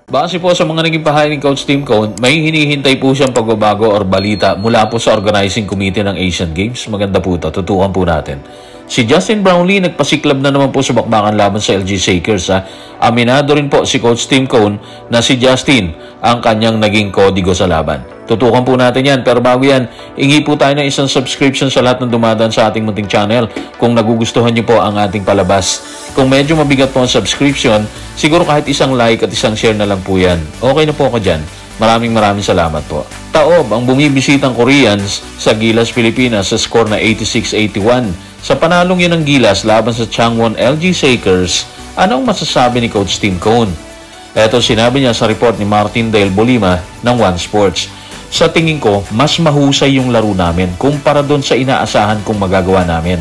Base po sa mga naging pahay ni Coach Tim Cone, may hinihintay po siyang pagbabago or balita mula po sa organizing committee ng Asian Games. Maganda po ito. Tutukan po natin. Si Justin Brownlee nagpasiklab na naman po sa bakbakan laban sa LG Shakers. Aminado rin po si Coach Tim Cone na si Justin ang kanyang naging kodigo sa laban. Tutukan po natin yan. Pero bago yan, ingi po tayo ng isang subscription sa lahat ng dumadaan sa ating munting channel kung nagugustuhan niyo po ang ating palabas. Kung medyo mabigat po ang subscription, siguro kahit isang like at isang share na lang po yan. Okay na po ako dyan. Maraming salamat po. Taob ang bumibisitang Koreans sa Gilas, Pilipinas sa score na 86-81. Sa panalong yun ng Gilas laban sa Changwon LG Shakers, anong masasabi ni Coach Tim Cone? Ito sinabi niya sa report ni Martin Dale Bolima ng One Sports. Sa tingin ko, mas mahusay yung laro namin kumpara doon sa inaasahan kong magagawa namin.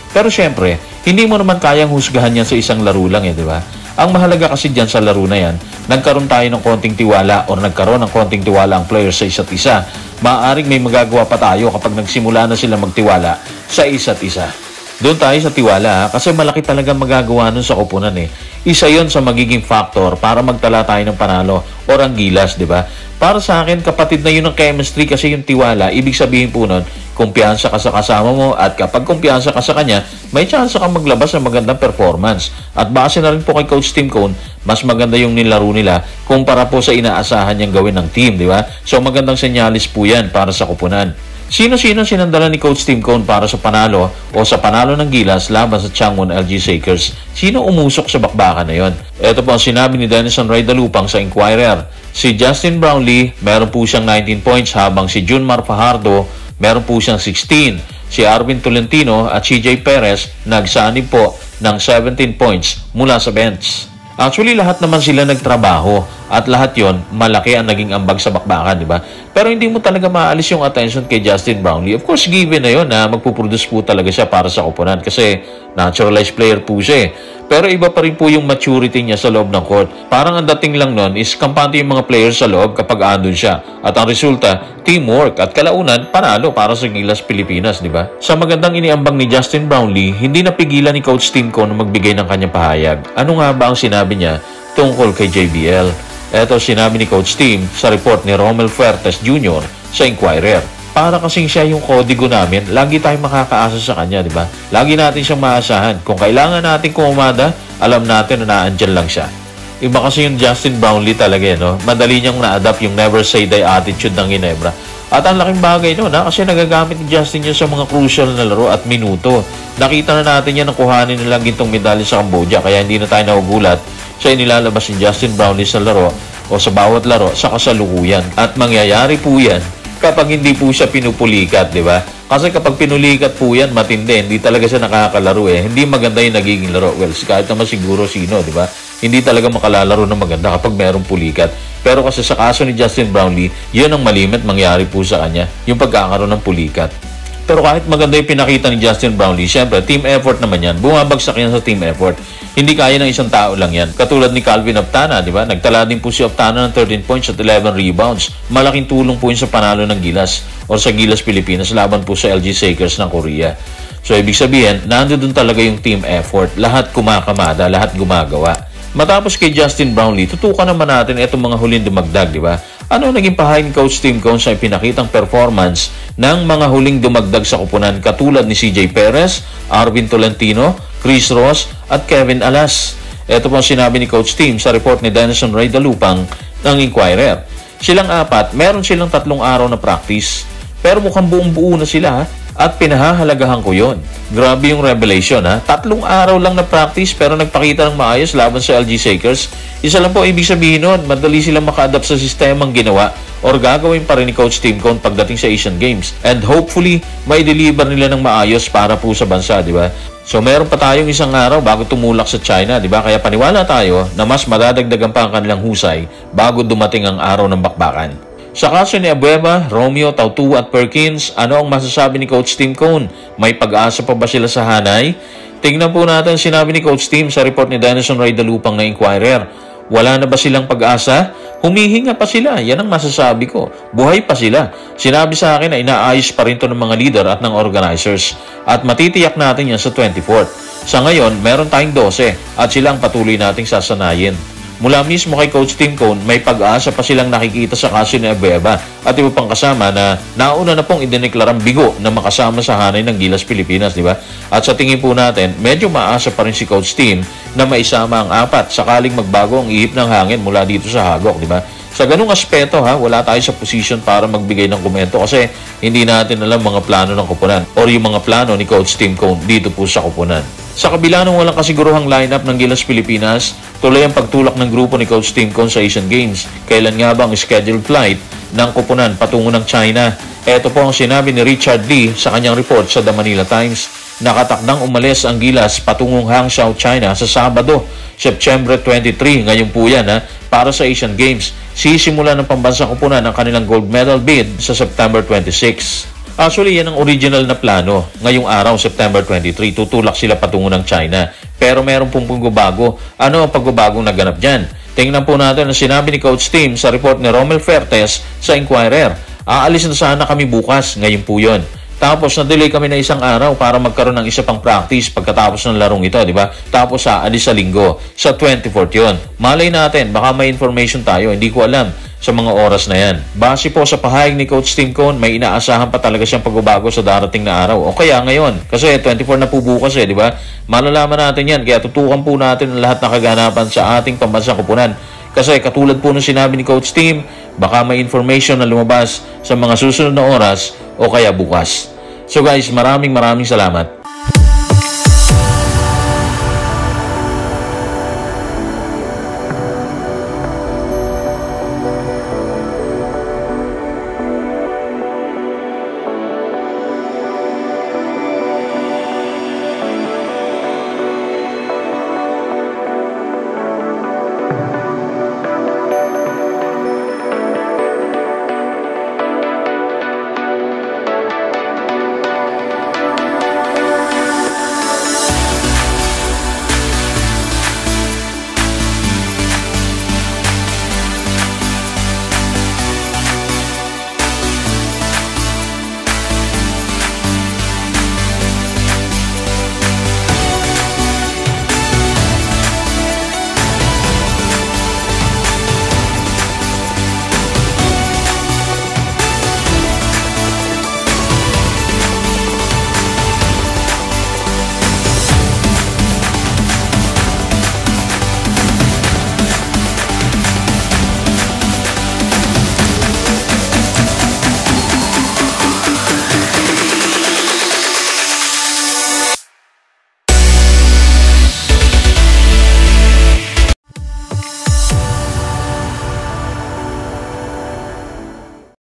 Pero syempre, hindi mo naman kayang husgahan yan sa isang laro lang di ba? Ang mahalaga kasi dyan sa laro na yan, nagkaroon tayo ng konting tiwala o nagkaroon ng konting tiwala ang players sa isa't isa. Maaaring may magagawa pa tayo kapag nagsimula na sila magtiwala sa isa't isa. Doon tayo sa tiwala kasi malaki talaga magagawa nun sa koponan Isa yon sa magiging factor para magtala tayo ng panalo or ang Gilas, di ba? Para sa akin, kapatid na yun ng chemistry kasi yung tiwala, ibig sabihin po nun, kumpiyansa ka sa kasama mo at kapag kumpiyansa ka sa kanya, may chance ka maglabas ng magandang performance. At base na rin po kay Coach Tim Cone, mas maganda yung nilaro nila kumpara po sa inaasahan niyang gawin ng team, di ba? So magandang senyalis po yan para sa koponan. Sino-sino sinandala ni Coach Tim Cone para sa panalo o sa panalo ng Gilas laban sa Changwon LG Shakers? Sino umusok sa bakbakan na yon? Ito po ang sinabi ni Denison Raydalupang sa Inquirer. Si Justin Brownlee, meron po siyang 19 points habang si Junmar Fajardo, meron po siyang 16. Si Arvin Tolentino at CJ Perez nagsanib po ng 17 points mula sa bench. Actually, lahat naman sila nagtrabaho at lahat yon malaki ang naging ambag sa bakbakan, di ba? Pero hindi mo talaga maalis yung attention kay Justin Brownlee. Of course, given na yon na magpuproduce po talaga siya para sa koponan kasi naturalized player po siya Pero iba pa rin po yung maturity niya sa loob ng court. Parang ang dating lang nun is kampante yung mga players sa loob kapag andun siya. At ang resulta, teamwork at kalaunan, panalo para sa Gilas Pilipinas, di ba? Sa magandang iniambang ni Justin Brownlee, hindi napigilan ni Coach Tim Cone na magbigay ng kanyang pahayag. Ano nga ba ang sinabi niya tungkol kay JBL? Ito sinabi ni Coach Tim sa report ni Romel Fuertes Jr. sa Inquirer. Para kasing siya yung kodigo namin, lagi tayong makakaasa sa kanya, di ba? Lagi natin siyang maasahan. Kung kailangan natin kumamada, alam natin na naandyan lang siya. Iba kasi yung Justin Brownlee talaga, no? Madali niyang na-adapt yung never say die attitude ng Ginebra. At ang laking bagay no, kasi nagagamit ni Justin yun sa mga crucial na laro at minuto. Nakita na natin yan ang kuhanin nilang gintong medalya sa Cambodia, kaya hindi na tayo nagugulat sa inilalabas ni Justin Brownlee sa laro o sa bawat laro sa kasalukuyan. At mangyayari po yan kapag hindi po siya pinupulikat, di ba? Kasi kapag pinulikat po yan, matindi, hindi talaga siya nakakalaro Hindi maganda yung nagiging laro. Well, kahit naman siguro sino, di ba? Hindi talaga makalalaro ng maganda kapag merong pulikat. Pero kasi sa kaso ni Justin Brownlee, yun ang malimit mangyari po sa kanya, yung pagkakaroon ng pulikat. Pero kahit maganda yung pinakita ni Justin Brownlee, syempre, team effort naman yan. Bumabagsak yan sa team effort. Hindi kaya ng isang tao lang yan. Katulad ni Calvin Optana, di ba? Nagtala din po si Optana ng 13 points at 11 rebounds. Malaking tulong po yun sa panalo ng Gilas o sa Gilas Pilipinas laban po sa LG Shakers ng Korea. So, ibig sabihin, nandoon talaga yung team effort. Lahat kumakamada, lahat gumagawa. Matapos kay Justin Brownlee, tutukan naman natin itong mga huling dumagdag, di ba? Ano naging pahay ni Coach Tim Cone sa ipinakitang performance ng mga huling dumagdag sa kupunan katulad ni CJ Perez, Arvin Tolentino, Chris Ross at Kevin Alas? Ito po ang sinabi ni Coach Tim sa report ni Denison Raydalupang ng Inquirer. Silang apat, meron silang 3 araw na practice. Pero mukhang buong-buo na sila at pinahahalagahan ko yon. Grabe yung revelation 3 araw lang na practice pero nagpakita ng maayos laban sa LG Shakers. Isa lang po ibig sabihin nun, madali silang maka-adapt sa sistemang ginawa or gagawin pa rin ni Coach Tim Cone pagdating sa Asian Games. And hopefully, may deliver nila ng maayos para po sa bansa, di ba? So meron pa tayong isang araw bago tumulak sa China, di ba? Kaya paniwala tayo na mas madadagdagan pa ang kanilang husay bago dumating ang araw ng bakbakan. Sa kaso ni Abueva, Romeo, Tautu at Perkins, ano ang masasabi ni Coach Tim Cone? May pag-asa pa ba sila sa Hanay? Tingnan po natin sinabi ni Coach Tim sa report ni Denison Raydalupang na Inquirer. Wala na ba silang pag-asa? Humihinga pa sila. Yan ang masasabi ko. Buhay pa sila. Sinabi sa akin na inaayos pa rin to ng mga leader at ng organizers. At matitiyak natin yan sa 24th. Sa ngayon, meron tayong 12 at sila ang patuloy nating sasanayin. Mula mismo kay Coach Tim Cone, may pag-asa pa silang nakikita sa kaso ni Abueva at iba pang kasama na nauna na pong idineklarang bigo na makasama sa hanay ng Gilas Pilipinas, di ba? At sa tingin po natin, medyo maasa pa rin si Coach Tim na maisama ang apat sakaling magbago ang ihip ng hangin mula dito sa Hagok, di ba? Sa ganung aspeto wala tayo sa position para magbigay ng komento kasi hindi natin alam mga plano ng koponan or yung mga plano ni Coach Tim Cone dito po sa koponan. Sa kabila ng walang kasiguruhang lineup ng Gilas Pilipinas, tuloy ang pagtulak ng grupo ni Coach Tim Cone sa Asian Games. Kailan nga ba ang scheduled flight ng koponan patungo ng China? Ito po ang sinabi ni Richard Lee sa kanyang report sa The Manila Times. Nakatakdang umalis ang Gilas patungong Hangzhou, China sa Sabado, September 23. Ngayon po yan para sa Asian Games. Sisimula ng pambansang koponan ang kanilang gold medal bid sa September 26. Actually, yan ang original na plano. Ngayong araw, September 23, tutulak sila patungo ng China. Pero meron pong pagbabago. Ano ang pagbabagong naganap dyan? Tingnan po natin ang sinabi ni Coach Tim sa report ni Romel Fertes sa Inquirer. Aalis na sana kami bukas. Ngayon po yun. Tapos, na-delay kami na isang araw para magkaroon ng isa pang practice pagkatapos ng larong ito, di ba? Tapos, aalis sa linggo. Sa 24th yun. Malay natin, baka may information tayo. Hindi ko alam sa mga oras na yan. Base po sa pahayag ni Coach Tim Cone, may inaasahan pa talaga siyang pagbabago sa darating na araw. O kaya ngayon, kasi 24 na po bukas di ba? Malalaman natin yan, kaya tutukan po natin ang lahat ng kaganapan sa ating pambansang koponan. Kasi katulad po ng sinabi ni Coach Tim, baka may information na lumabas sa mga susunod na oras o kaya bukas. So guys, maraming salamat.